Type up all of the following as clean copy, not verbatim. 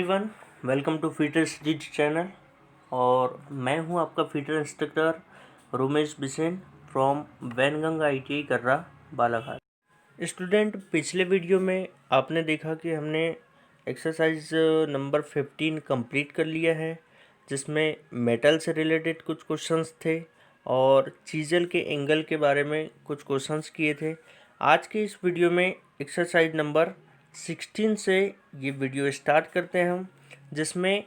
Everyone, welcome to fitter studies channel. और मैं हूं आपका fitter instructor Romesh Bisen from Wainganga ITI Karra Balaghat. Student, पिछले वीडियो में आपने देखा कि हमने एक्सरसाइज नंबर 15 कंप्लीट कर लिया है, जिसमें मेटल से रिलेटेड कुछ क्वेश्चंस थे और चीज़ल के एंगल के बारे में कुछ क्वेश्चंस किए थे। आज के इस वीडियो में एक्सरसाइज नंबर 16 से ये वीडियो स्टार्ट करते हैं हम, जिसमें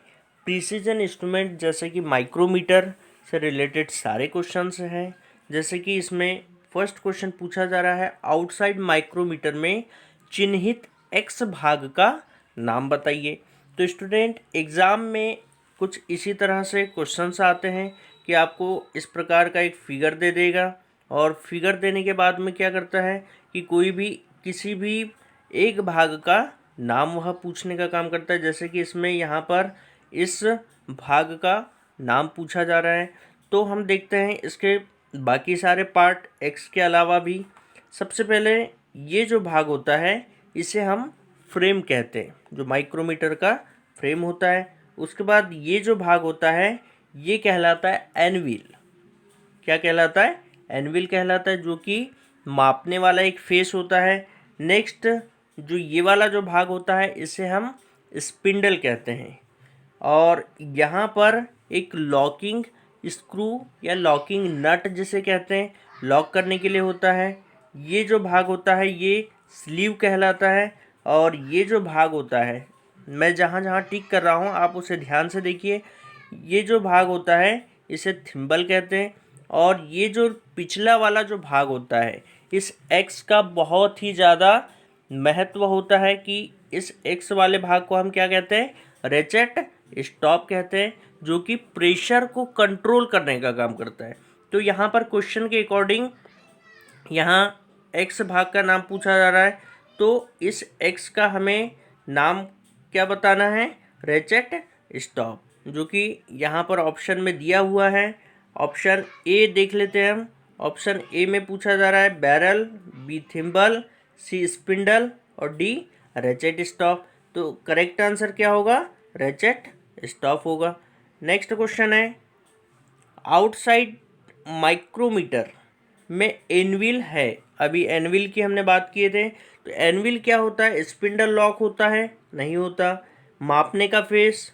प्रिसीजन इंस्ट्रूमेंट जैसे कि माइक्रोमीटर से रिलेटेड सारे क्वेश्चंस हैं। जैसे कि इसमें फर्स्ट क्वेश्चन पूछा जा रहा है, आउटसाइड माइक्रोमीटर में चिन्हित एक्स भाग का नाम बताइए। तो स्टूडेंट, एग्ज़ाम में कुछ इसी तरह से क्वेश्चंस आते हैं कि आपको इस प्रकार का एक फिगर दे देगा और फिगर देने के बाद में क्या करता है कि कोई भी किसी भी एक भाग का नाम वह पूछने का काम करता है। जैसे कि इसमें यहाँ पर इस भाग का नाम पूछा जा रहा है, तो हम देखते हैं इसके बाकी सारे पार्ट एक्स के अलावा भी। सबसे पहले ये जो भाग होता है इसे हम फ्रेम कहते हैं, जो माइक्रोमीटर का फ्रेम होता है। उसके बाद ये जो भाग होता है ये कहलाता है एनविल। क्या कहलाता है? एनविल कहलाता है, जो कि मापने वाला एक फेस होता है। नेक्स्ट, जो ये वाला जो भाग होता है इसे हम स्पिंडल कहते हैं। और यहाँ पर एक लॉकिंग स्क्रू या लॉकिंग नट जिसे कहते हैं, लॉक करने के लिए होता है। ये जो भाग होता है ये स्लीव कहलाता है। और ये जो भाग होता है, मैं जहाँ जहाँ टिक कर रहा हूँ आप उसे ध्यान से देखिए, ये जो भाग होता है इसे थिम्बल कहते हैं। और ये जो पिछला वाला जो भाग होता है, इस एक्स का बहुत ही ज़्यादा महत्व होता है कि इस एक्स वाले भाग को हम क्या कहते हैं? रेचेट स्टॉप कहते हैं, जो कि प्रेशर को कंट्रोल करने का काम करता है। तो यहाँ पर क्वेश्चन के अकॉर्डिंग यहाँ एक्स भाग का नाम पूछा जा रहा है, तो इस एक्स का हमें नाम क्या बताना है? रेचेट स्टॉप, जो कि यहाँ पर ऑप्शन में दिया हुआ है। ऑप्शन ए देख लेते हैं हम। ऑप्शन ए में पूछा जा रहा है बैरल, बी थिम्बल, सी स्पिंडल और डी रेचेट स्टॉप। तो करेक्ट आंसर क्या होगा? रेचेट स्टॉप होगा। नेक्स्ट क्वेश्चन है, आउटसाइड माइक्रोमीटर में एनविल है। अभी एनविल की हमने बात किए थे, तो एनविल क्या होता है? स्पिंडल लॉक होता है? नहीं होता। मापने का फेस,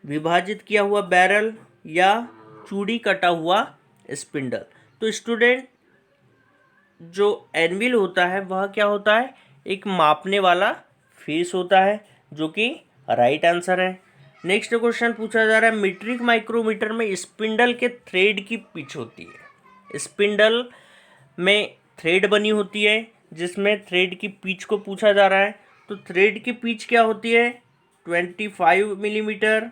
विभाजित किया हुआ बैरल या चूड़ी कटा हुआ स्पिंडल। तो स्टूडेंट, जो एनविल होता है वह क्या होता है? एक मापने वाला फेस होता है, जो कि राइट आंसर है। नेक्स्ट क्वेश्चन पूछा जा रहा है, मीट्रिक माइक्रोमीटर में स्पिंडल के थ्रेड की पिच होती है। स्पिंडल में थ्रेड बनी होती है, जिसमें थ्रेड की पिच को पूछा जा रहा है। तो थ्रेड की पिच क्या होती है? 25 मिलीमीटर,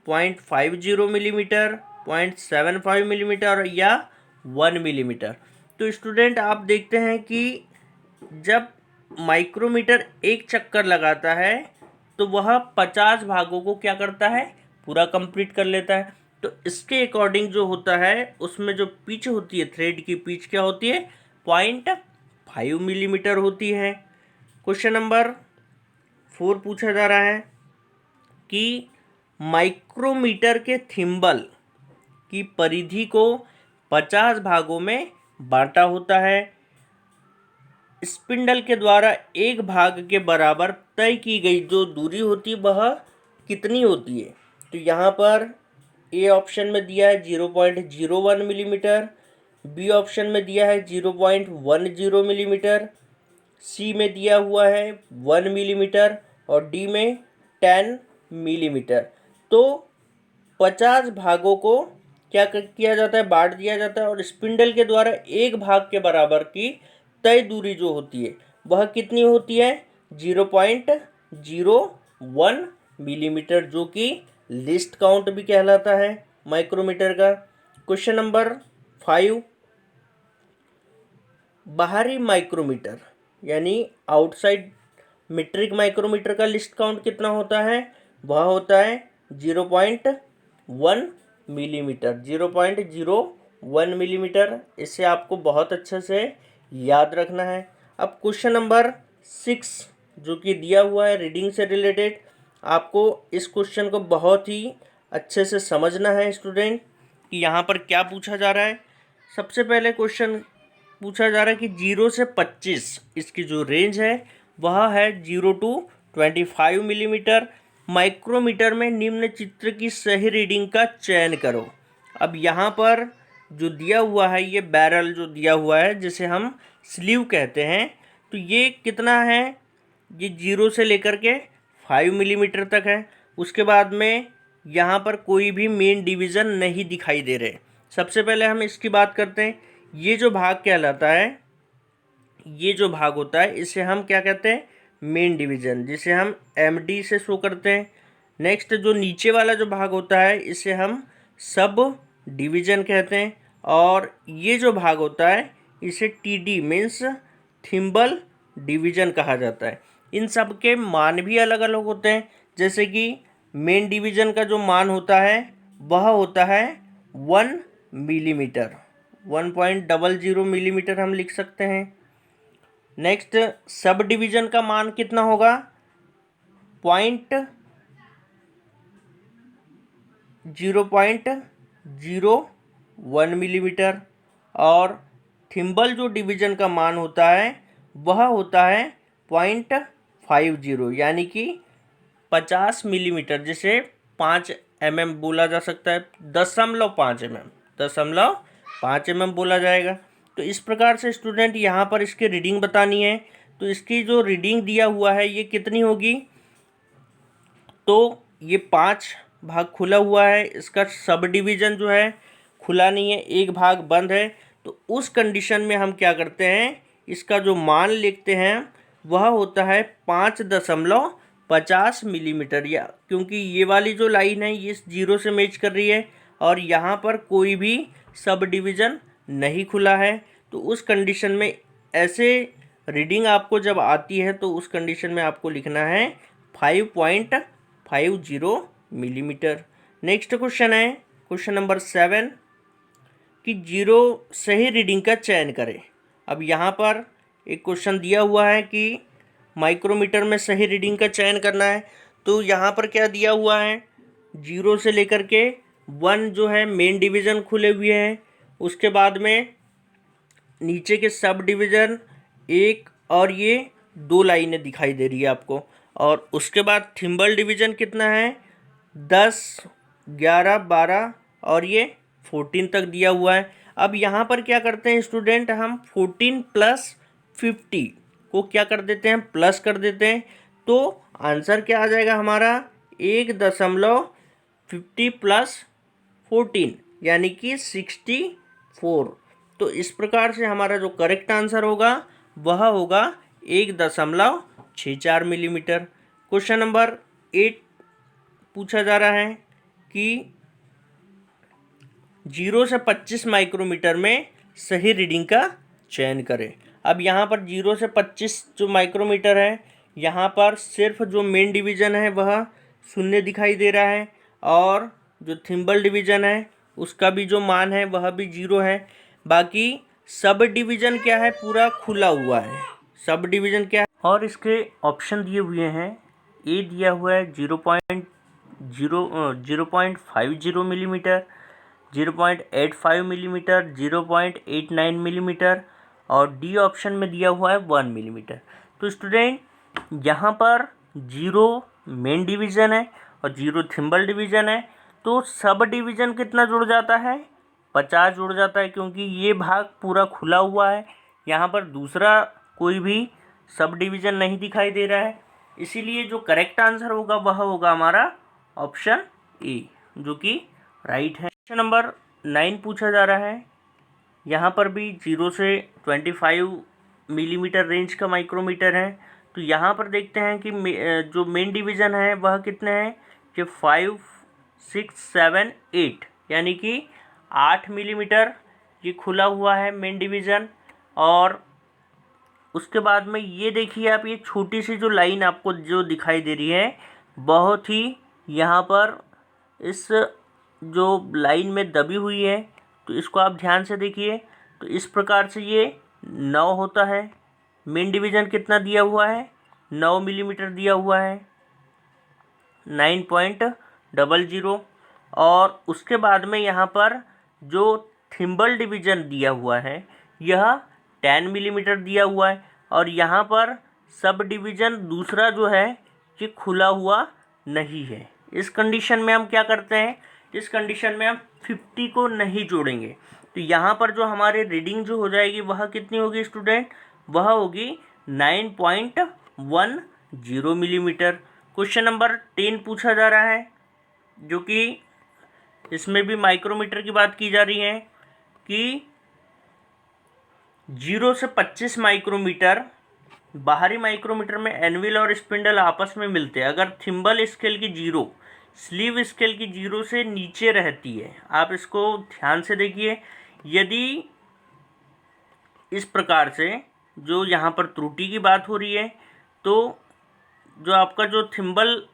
0.50 मिलीमीटर, 0.75 मिलीमीटर या 1 मिलीमीटर। तो स्टूडेंट, आप देखते हैं कि जब माइक्रोमीटर एक चक्कर लगाता है तो वह 50 भागों को क्या करता है? पूरा कंप्लीट कर लेता है। तो इसके अकॉर्डिंग जो होता है उसमें जो पिच होती है, थ्रेड की पिच क्या होती है? 0.5 मिलीमीटर होती है। क्वेश्चन नंबर 4 पूछा जा रहा है कि माइक्रोमीटर के थिम्बल की परिधि को 50 भागों में बांटा होता है। स्पिंडल के द्वारा एक भाग के बराबर तय की गई जो दूरी होती है वह कितनी होती है? तो यहाँ पर ए ऑप्शन में दिया है 0.01 मिलीमीटर, बी ऑप्शन में दिया है 0.10 मिलीमीटर, सी में दिया हुआ है 1 मिलीमीटर और डी में 10 मिलीमीटर। तो 50 भागों को क्या किया जाता है? बांट दिया जाता है। और स्पिंडल के द्वारा एक भाग के बराबर की तय दूरी जो होती है वह कितनी होती है? 0.01 मिलीमीटर, जो कि लिस्ट काउंट भी कहलाता है माइक्रोमीटर का। क्वेश्चन नंबर 5, बाहरी माइक्रोमीटर यानी आउटसाइड मीट्रिक माइक्रोमीटर का लिस्ट काउंट कितना होता है? वह होता है 0.1 मिलीमीटर। 0.01 मिलीमीटर, इसे आपको बहुत अच्छे से याद रखना है। अब क्वेश्चन नंबर 6 जो कि दिया हुआ है रीडिंग से रिलेटेड, आपको इस क्वेश्चन को बहुत ही अच्छे से समझना है स्टूडेंट कि यहाँ पर क्या पूछा जा रहा है। सबसे पहले क्वेश्चन पूछा जा रहा है कि 0 से 25 इसकी जो रेंज है वह है 0 to 25 मिलीमीटर। माइक्रोमीटर में निम्न चित्र की सही रीडिंग का चयन करो। अब यहाँ पर जो दिया हुआ है ये बैरल जो दिया हुआ है जिसे हम स्लीव कहते हैं, तो ये कितना है, ये 0 से लेकर के 5 मिलीमीटर तक है। उसके बाद में यहाँ पर कोई भी मेन डिवीज़न नहीं दिखाई दे रहे। सबसे पहले हम इसकी बात करते हैं। ये जो भाग कहलाता है, ये जो भाग होता है इसे हम क्या कहते हैं, मेन डिवीज़न, जिसे हम एमडी से शो करते हैं। नेक्स्ट जो नीचे वाला जो भाग होता है इसे हम सब डिवीज़न कहते हैं। और ये जो भाग होता है इसे टीडी मीन्स थिम्बल डिवीज़न कहा जाता है। इन सब के मान भी अलग अलग होते हैं। जैसे कि मेन डिवीज़न का जो मान होता है वह होता है 1 मिलीमीटर, 1.00 मिलीमीटर हम लिख सकते हैं। नेक्स्ट सब डिवीज़न का मान कितना होगा, 0.01 मिलीमीटर। और थिम्बल जो डिवीज़न का मान होता है वह होता है 0.50 यानी कि 50 मिलीमीटर, जिसे 5 mm बोला जा सकता है, 0.5 mm बोला जाएगा। तो इस प्रकार से स्टूडेंट यहाँ पर इसकी रीडिंग बतानी है। तो इसकी जो रीडिंग दिया हुआ है ये कितनी होगी, तो ये 5 भाग खुला हुआ है, इसका सब डिवीज़न जो है खुला नहीं है, एक भाग बंद है। तो उस कंडीशन में हम क्या करते हैं, इसका जो मान लिखते हैं वह होता है 5.50 मिलीमीटर। या क्योंकि ये वाली जो लाइन है ये 0 से मैच कर रही है और यहाँ पर कोई भी सब डिवीज़न नहीं खुला है, तो उस कंडीशन में ऐसे रीडिंग आपको जब आती है तो उस कंडीशन में आपको लिखना है 5.50 मिलीमीटर। नेक्स्ट क्वेश्चन है क्वेश्चन नंबर 7 कि 0 सही रीडिंग का चयन करें। अब यहाँ पर एक क्वेश्चन दिया हुआ है कि माइक्रोमीटर में सही रीडिंग का चयन करना है। तो यहाँ पर क्या दिया हुआ है, 0 से लेकर के 1 जो है मेन डिवीज़न खुले हुए हैं, उसके बाद में नीचे के सब डिवीज़न 1 और ये 2 लाइनें दिखाई दे रही है आपको। और उसके बाद थिम्बल डिवीज़न कितना है, 10, 11, 12 और ये 14 तक दिया हुआ है। अब यहाँ पर क्या करते हैं स्टूडेंट, हम 14 + 50 को क्या कर देते हैं, प्लस कर देते हैं। तो आंसर क्या आ जाएगा हमारा, 1.50 + 14 यानी कि 64। तो इस प्रकार से हमारा जो करेक्ट आंसर होगा वह होगा 1.64 मिलीमीटर। क्वेश्चन नंबर 8 पूछा जा रहा है कि 0 से 25 माइक्रोमीटर में सही रीडिंग का चयन करें। अब यहाँ पर 0 से 25 जो माइक्रोमीटर है, यहाँ पर सिर्फ जो मेन डिवीज़न है वह 0 दिखाई दे रहा है और जो थिम्बल डिवीज़न है उसका भी जो मान है वह भी 0 है। बाकी सब डिवीज़न क्या है, पूरा खुला हुआ है। सब डिवीज़न क्या है, और इसके ऑप्शन दिए हुए हैं। ए दिया हुआ है 0.50 मिलीमीटर, 0.85 मिलीमीटर, 0.89 मिलीमीटर और डी ऑप्शन में दिया हुआ है 1 मिलीमीटर। तो स्टूडेंट यहाँ पर 0 मेन डिवीज़न है और 0 थिम्बल डिवीज़न है, तो सब डिवीज़न कितना जुड़ जाता है, 50 जुड़ जाता है, क्योंकि ये भाग पूरा खुला हुआ है। यहाँ पर दूसरा कोई भी सब डिवीज़न नहीं दिखाई दे रहा है, इसीलिए जो करेक्ट आंसर होगा वह होगा हमारा ऑप्शन ए, जो कि राइट है। क्वेश्चन नंबर 9 पूछा जा रहा है। यहाँ पर भी 0 से 25 मिलीमीटर रेंज का माइक्रोमीटर है। तो यहाँ पर देखते हैं कि जो मेन डिवीज़न है वह कितने हैं, कि 5, 6, 7, 8 यानी कि 8 मिलीमीटर ये खुला हुआ है मेन डिवीज़न। और उसके बाद में ये देखिए आप, ये छोटी सी जो लाइन आपको जो दिखाई दे रही है बहुत ही यहाँ पर इस जो लाइन में दबी हुई है, तो इसको आप ध्यान से देखिए। तो इस प्रकार से ये 9 होता है। मेन डिवीज़न कितना दिया हुआ है, 9 मिलीमीटर दिया हुआ है। 9.00 और उसके बाद में यहाँ पर जो थिम्बल डिवीज़न दिया हुआ है यह 10 मिलीमीटर दिया हुआ है और यहाँ पर सब डिवीज़न दूसरा जो है ये खुला हुआ नहीं है। इस कंडीशन में हम क्या करते हैं, इस कंडीशन में हम 50 को नहीं जोड़ेंगे, तो यहाँ पर जो हमारी रीडिंग जो हो जाएगी वह कितनी होगी स्टूडेंट, वह होगी 9.10 मिलीमीटर। क्वेश्चन नंबर 10 पूछा जा रहा है जो कि इसमें भी माइक्रोमीटर की बात की जा रही है कि 0 से 25 माइक्रोमीटर बाहरी माइक्रोमीटर में एनविल और स्पिंडल आपस में मिलते हैं। अगर थिम्बल स्केल की 0 स्लीव स्केल की 0 से नीचे रहती है, आप इसको ध्यान से देखिए, यदि इस प्रकार से जो यहाँ पर त्रुटि की बात हो रही है तो जो आपका जो थिम्बल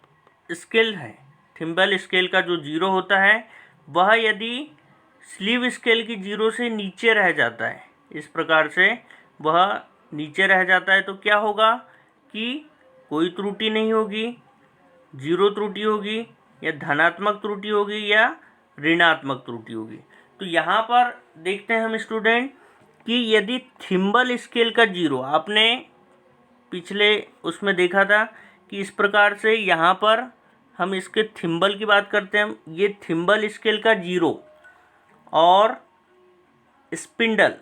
स्केल है, थिम्बल स्केल का जो 0 होता है वह यदि स्लीव स्केल की 0 से नीचे रह जाता है, इस प्रकार से वह नीचे रह जाता है तो क्या होगा कि कोई त्रुटि नहीं होगी, 0 त्रुटि होगी या धनात्मक त्रुटि होगी या ऋणात्मक त्रुटि होगी। तो यहाँ पर देखते हैं हम स्टूडेंट कि यदि थिम्बल स्केल का 0, आपने पिछले उसमें देखा था कि इस प्रकार से यहाँ पर हम इसके थिम्बल की बात करते हैं, ये थिम्बल स्केल का 0 और स्पिंडल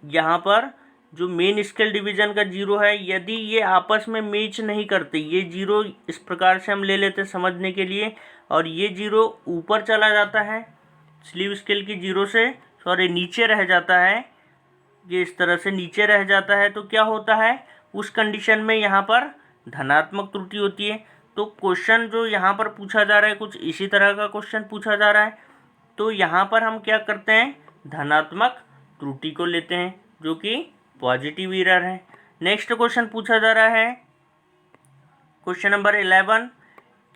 यहाँ पर जो मेन स्केल डिवीज़न का 0 है, यदि ये आपस में मैच नहीं करते, ये 0 इस प्रकार से हम ले लेते हैं समझने के लिए, और ये 0 ऊपर चला जाता है स्लीव स्केल की 0 से, सॉरी नीचे रह जाता है, ये इस तरह से नीचे रह जाता है, तो क्या होता है उस कंडीशन में यहाँ पर धनात्मक त्रुटि होती है। तो क्वेश्चन जो यहाँ पर पूछा जा रहा है कुछ इसी तरह का क्वेश्चन पूछा जा रहा है, तो यहाँ पर हम क्या करते हैं, धनात्मक त्रुटि को लेते हैं जो कि पॉजिटिव एरर है। नेक्स्ट क्वेश्चन पूछा जा रहा है क्वेश्चन नंबर 11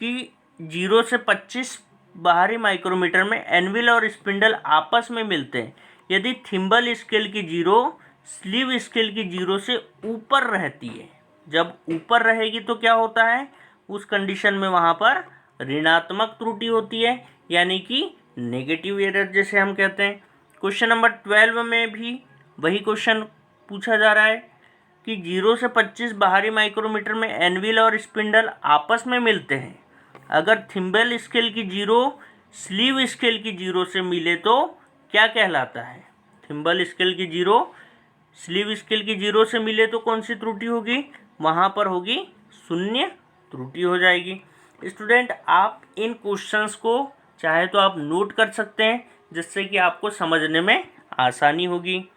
कि 0 से 25 बाहरी माइक्रोमीटर में एनविल और स्पिंडल आपस में मिलते हैं, यदि थिम्बल स्केल की 0 स्लीव स्केल की 0 से ऊपर रहती है। जब ऊपर रहेगी तो क्या होता है, उस कंडीशन में वहाँ पर ऋणात्मक त्रुटि होती है, यानी कि नेगेटिव एरर जैसे हम कहते हैं। क्वेश्चन नंबर 12 में भी वही क्वेश्चन पूछा जा रहा है कि 0 से 25 बाहरी माइक्रोमीटर में एनविल और स्पिंडल आपस में मिलते हैं, अगर थिम्बल स्केल की 0 स्लीव स्केल की 0 से मिले तो क्या कहलाता है। थिम्बल स्केल की 0 स्लीव स्केल की 0 से मिले तो कौन सी त्रुटि होगी, वहाँ पर होगी शून्य त्रुटि हो जाएगी। स्टूडेंट आप इन क्वेश्चंस को चाहे तो आप नोट कर सकते हैं जिससे कि आपको समझने में आसानी होगी।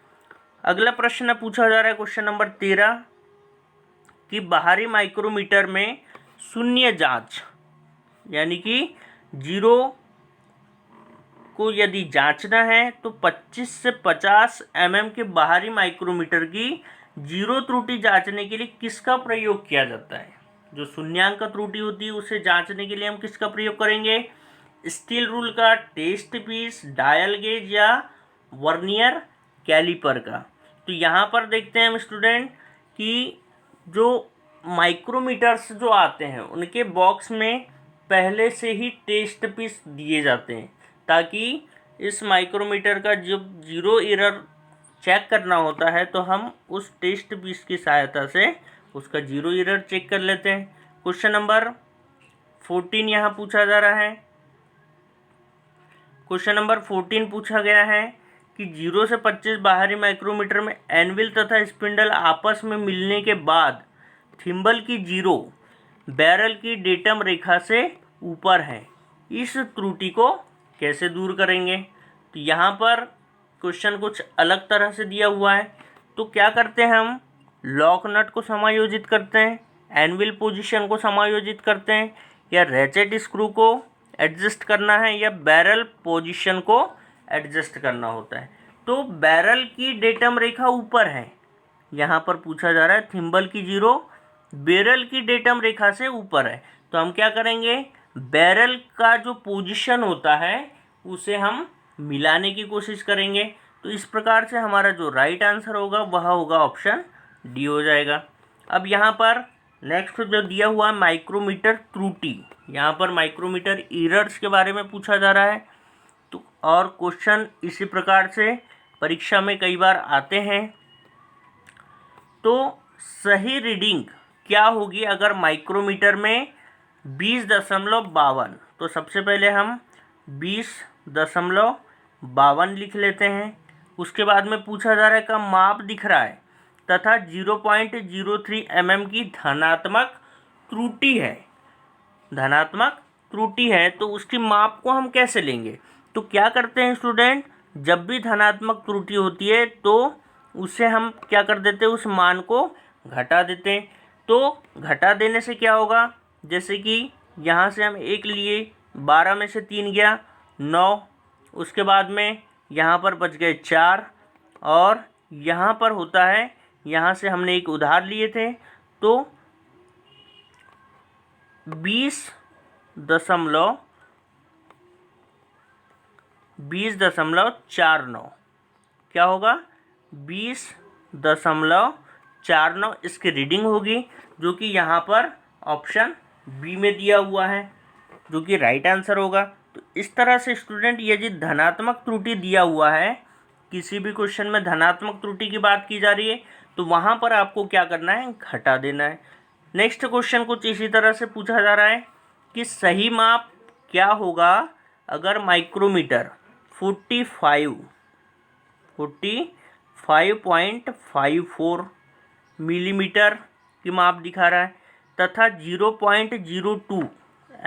अगला प्रश्न पूछा जा रहा है क्वेश्चन नंबर 13 कि बाहरी माइक्रोमीटर में शून्य जांच, यानी कि 0 को यदि जांचना है तो 25 से 50 mm के बाहरी माइक्रोमीटर की 0 त्रुटि जांचने के लिए किसका प्रयोग किया जाता है। जो शून्यांक त्रुटि होती है उसे जांचने के लिए हम किसका प्रयोग करेंगे, स्टील रूल का, टेस्ट पीस, डायल गेज या वर्नियर कैलिपर का। तो यहाँ पर देखते हैं हम स्टूडेंट कि जो माइक्रोमीटर्स जो आते हैं उनके बॉक्स में पहले से ही टेस्ट पीस दिए जाते हैं, ताकि इस माइक्रोमीटर का जब 0 एरर चेक करना होता है तो हम उस टेस्ट पीस की सहायता से उसका 0 एरर चेक कर लेते हैं। क्वेश्चन नंबर 14 यहाँ पूछा जा रहा है। क्वेश्चन नंबर 14 पूछा गया है कि 0 से 25 बाहरी माइक्रोमीटर में एनविल तथा स्पिंडल आपस में मिलने के बाद थिम्बल की 0 बैरल की डेटम रेखा से ऊपर है, इस त्रुटि को कैसे दूर करेंगे। तो यहाँ पर क्वेश्चन कुछ अलग तरह से दिया हुआ है, तो क्या करते हैं हम लॉक नट को समायोजित करते हैं, एनविल पोजीशन को समायोजित करते हैं, या रेचेट स्क्रू को एडजस्ट करना है, या बैरल पोजीशन को एडजस्ट करना होता है। तो बैरल की डेटम रेखा ऊपर है, यहाँ पर पूछा जा रहा है थिम्बल की 0 बैरल की डेटम रेखा से ऊपर है, तो हम क्या करेंगे, बैरल का जो पोजीशन होता है उसे हम मिलाने की कोशिश करेंगे। तो इस प्रकार से हमारा जो राइट आंसर होगा वह होगा ऑप्शन डी हो जाएगा। अब यहाँ पर नेक्स्ट जो दिया हुआ है माइक्रोमीटर त्रुटि, यहाँ पर माइक्रोमीटर एरर्स के बारे में पूछा जा रहा है। तो और क्वेश्चन इसी प्रकार से परीक्षा में कई बार आते हैं। तो सही रीडिंग क्या होगी अगर माइक्रोमीटर में 20.52, तो सबसे पहले हम 20.52 लिख लेते हैं। उसके बाद में पूछा जा रहा है का माप दिख रहा है तथा 0.03 mm की धनात्मक त्रुटि है, धनात्मक त्रुटि है, तो उसकी माप को हम कैसे लेंगे? तो क्या करते हैं स्टूडेंट, जब भी धनात्मक त्रुटि होती है तो उसे हम क्या कर देते हैं, उस मान को घटा देते हैं। तो घटा देने से क्या होगा, जैसे कि यहाँ से हम 1 लिए, 12 में से 3 गया 9, उसके बाद में यहाँ पर बच गए 4, और यहाँ पर होता है, यहाँ से हमने एक उधार लिए थे, तो 20.49 क्या होगा, 20.49 इसकी रीडिंग होगी, जो कि यहाँ पर ऑप्शन बी में दिया हुआ है, जो कि राइट आंसर होगा। तो इस तरह से स्टूडेंट ये जो धनात्मक त्रुटि दिया हुआ है, किसी भी क्वेश्चन में धनात्मक त्रुटि की बात की जा रही है तो वहाँ पर आपको क्या करना है, घटा देना है। नेक्स्ट क्वेश्चन कुछ इसी तरह से पूछा जा रहा है कि सही माप क्या होगा अगर माइक्रोमीटर 45.54 मिलीमीटर की माप दिखा रहा है तथा 0.02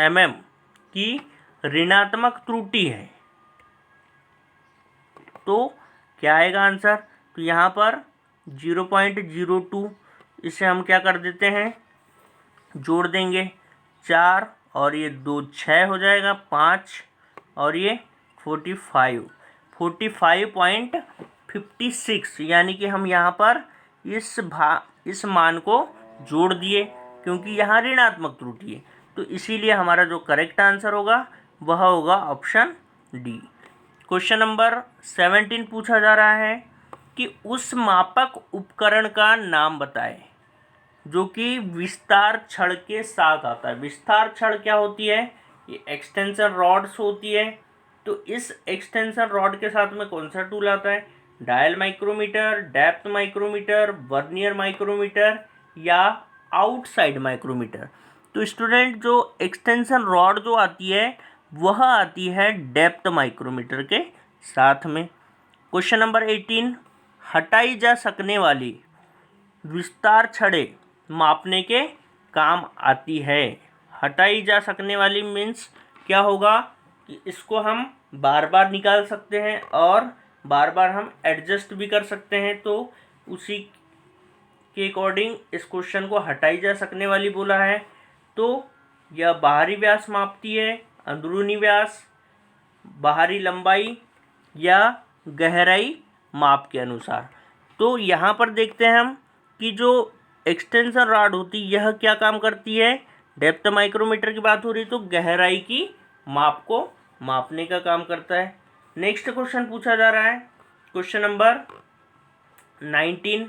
mm की ऋणात्मक त्रुटि है, तो क्या आएगा आंसर? तो यहाँ पर 0.02, इसे हम क्या कर देते हैं, जोड़ देंगे 4 और ये 2 6 हो जाएगा 5, और ये 45.56, यानी कि हम यहाँ पर इस मान को जोड़ दिए क्योंकि यहाँ ऋणात्मक त्रुटि है, तो इसीलिए हमारा जो करेक्ट आंसर होगा वह होगा ऑप्शन डी। क्वेश्चन नंबर 17 पूछा जा रहा है कि उस मापक उपकरण का नाम बताएं जो कि विस्तार छड़ के साथ आता है। विस्तार छड़ क्या होती है, ये एक्सटेंशन रॉड्स होती है। तो इस एक्सटेंशन रॉड के साथ में कौन सा टूल आता है, dial micrometer, depth micrometer, vernier micrometer या आउटसाइड माइक्रोमीटर। तो स्टूडेंट जो एक्सटेंशन रॉड जो आती है वह आती है डेप्थ माइक्रोमीटर के साथ में। क्वेश्चन नंबर 18, हटाई जा सकने वाली विस्तार छड़ें मापने के काम आती है। हटाई जा सकने वाली मीन्स क्या होगा कि इसको हम बार बार निकाल सकते हैं और बार बार हम एडजस्ट भी कर सकते हैं, तो उसी के अकॉर्डिंग इस क्वेश्चन को हटाई जा सकने वाली बोला है। तो यह बाहरी व्यास मापती है, अंदरूनी व्यास, बाहरी लंबाई या गहराई माप के अनुसार। तो यहाँ पर देखते हैं हम कि जो एक्सटेंशन रॉड होती है यह क्या काम करती है, डेप्थ माइक्रोमीटर की बात हो रही तो गहराई की माप को मापने का काम करता है। नेक्स्ट क्वेश्चन पूछा जा रहा है, क्वेश्चन नंबर 19,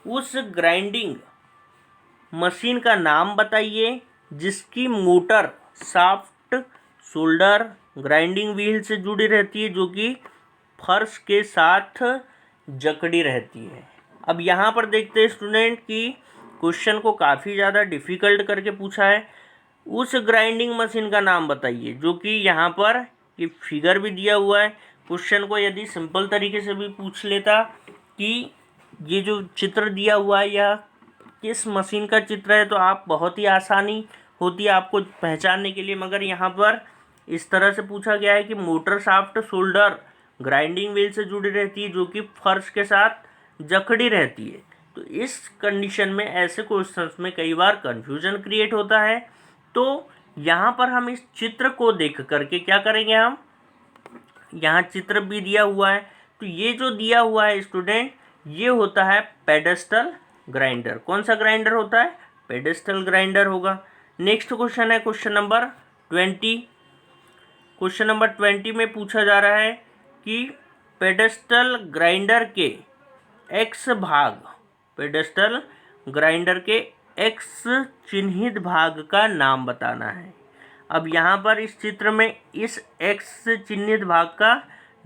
उस ग्राइंडिंग मशीन का नाम बताइए जिसकी motor shaft, shoulder, grinding wheel से जुड़ी रहती है, जो कि फर्श के साथ जकड़ी रहती है। अब यहाँ पर देखते हैं स्टूडेंट कि क्वेश्चन को काफ़ी ज़्यादा डिफ़िकल्ट करके पूछा है। उस ग्राइंडिंग मशीन का नाम बताइए, जो कि यहाँ पर ये फिगर भी दिया हुआ है। क्वेश्चन को यदि सिंपल तरीके से भी पूछ लेता कि ये जो चित्र दिया हुआ है यह किस मशीन का चित्र है, तो आप बहुत ही आसानी होती है आपको पहचानने के लिए, मगर यहाँ पर इस तरह से पूछा गया है कि motor shaft, shoulder, grinding wheel से जुड़ी रहती है, जो कि फर्श के साथ जकड़ी रहती है। तो इस कंडीशन में ऐसे क्वेश्चंस में कई बार कंफ्यूजन क्रिएट होता है। तो यहाँ पर हम इस चित्र को देख करके क्या करेंगे, हम यहाँ चित्र भी दिया हुआ है, तो ये जो दिया हुआ है स्टूडेंट ये होता है पेडेस्टल ग्राइंडर। कौन सा ग्राइंडर होता है, पेडेस्टल ग्राइंडर होगा। नेक्स्ट क्वेश्चन है क्वेश्चन नंबर 20। क्वेश्चन नंबर 20 में पूछा जा रहा है कि पेडेस्टल ग्राइंडर के एक्स भाग, पेडेस्टल ग्राइंडर के एक्स चिन्हित भाग का नाम बताना है। अब यहाँ पर इस चित्र में इस एक्स चिन्हित भाग का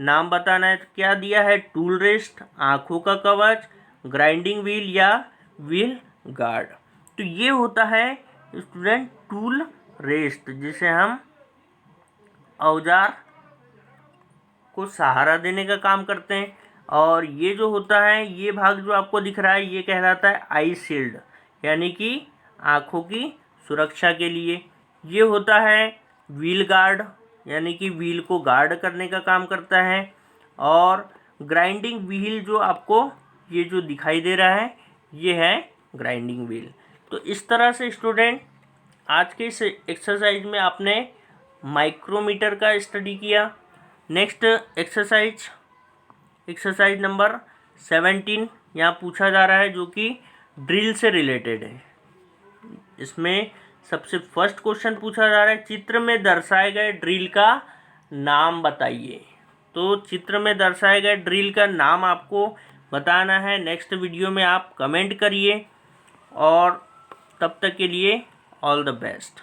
नाम बताना है। तो क्या दिया है? टूल रेस्ट, आँखों का कवच, ग्राइंडिंग व्हील या व्हील गार्ड। तो ये होता है स्टूडेंट टूल रेस्ट, जिसे हम औजार को सहारा देने का काम करते हैं। और ये जो होता है, ये भाग जो आपको दिख रहा है, ये कहलाता है आई शील्ड, यानी कि आँखों की सुरक्षा के लिए। ये होता है व्हील गार्ड, यानी कि व्हील को गार्ड करने का काम करता है। और ग्राइंडिंग व्हील जो आपको ये जो दिखाई दे रहा है, ये है ग्राइंडिंग व्हील। तो इस तरह से स्टूडेंट आज के इस एक्सरसाइज में आपने माइक्रोमीटर का स्टडी किया। नेक्स्ट एक्सरसाइज नंबर 17 यहाँ पूछा जा रहा है, जो कि ड्रिल से रिलेटेड है। इसमें सबसे फर्स्ट क्वेश्चन पूछा जा रहा है, चित्र में दर्शाए गए ड्रिल का नाम बताइए। तो चित्र में दर्शाए गए ड्रिल का नाम आपको बताना है। नेक्स्ट वीडियो में आप कमेंट करिए, और तब तक के लिए ऑल द बेस्ट।